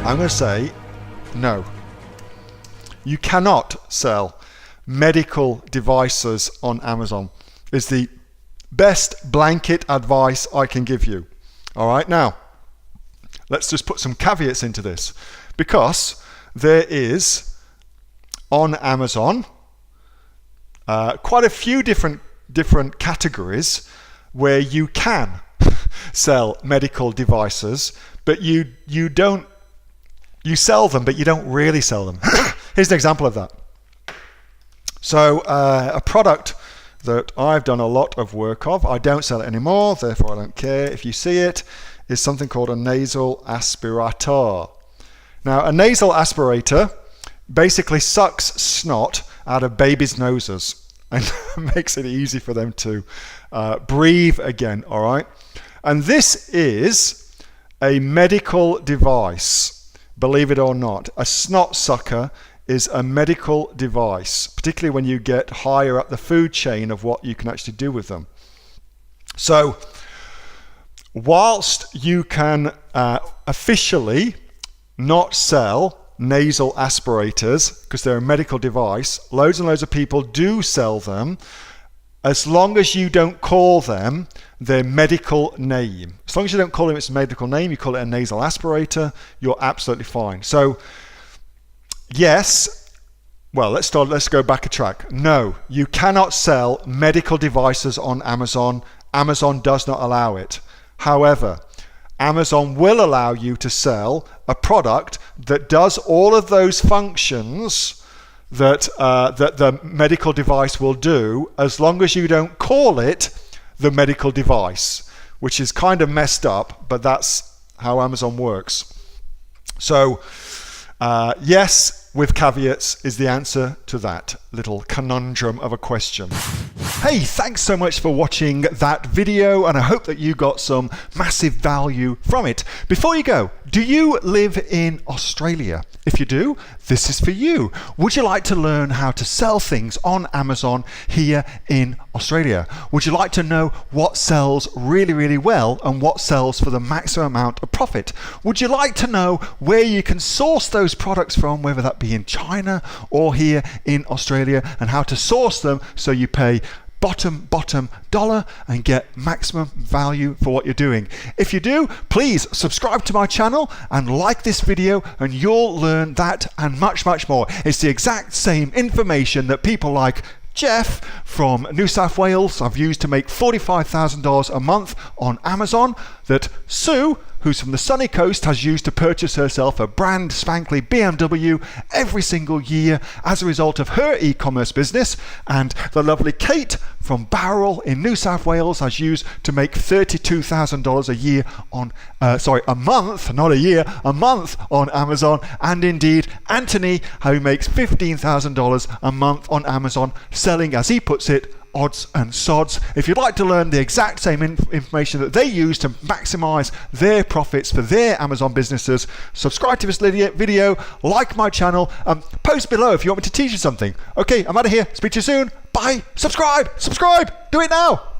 I'm going to say no. You cannot sell medical devices on Amazon. Is the best blanket advice I can give you. All right, now let's just put some caveats into this, because there is on Amazon quite a few different categories where you can sell medical devices, but you sell them, but you don't really sell them. Here's an example of that. So a product that I've done a lot of work of, I don't sell it anymore, therefore I don't care if you see it, is something called a nasal aspirator. Now, a nasal aspirator basically sucks snot out of babies' noses and makes it easy for them to breathe again, all right? And this is a medical device, believe it or not. A snot sucker is a medical device, particularly when you get higher up the food chain of what you can actually do with them. So, whilst you can officially not sell nasal aspirators because they're a medical device, loads and loads of people do sell them, as long as you don't call them their medical name. As long as you don't call them its medical name, you call it a nasal aspirator, you're absolutely fine. So, yes, well, let's go back a track. No, you cannot sell medical devices on Amazon. Amazon does not allow it. However, Amazon will allow you to sell a product that does all of those functions that the medical device will do, as long as you don't call it the medical device, which is kind of messed up, but that's how Amazon works. So, yes, with caveats is the answer to that little conundrum of a question. Hey, thanks so much for watching that video, and I hope that you got some massive value from it. Before you go, do you live in Australia? If you do, this is for you. Would you like to learn how to sell things on Amazon here in Australia? Would you like to know what sells really, really well and what sells for the maximum amount of profit? Would you like to know where you can source those products from, whether that be in China or here in Australia, and how to source them so you pay bottom dollar and get maximum value for what you're doing? If you do, please subscribe to my channel and like this video, and you'll learn that and much more. It's the exact same information that people like Jeff from New South Wales I've used to make $45,000 a month on Amazon, that Sue, who's from the sunny coast, has used to purchase herself a brand spankly BMW every single year as a result of her e-commerce business, and the lovely Kate from Bowral in New South Wales has used to make $32,000 a year on, a month, not a year, a month on Amazon, and indeed Anthony, who makes $15,000 a month on Amazon, selling, as he puts it, odds and sods. If you'd like to learn the exact same information that they use to maximize their profits for their Amazon businesses, subscribe to this video, like my channel, post below if you want me to teach you something. Okay, I'm out of here. Speak to you soon. Bye. Subscribe. Do it now.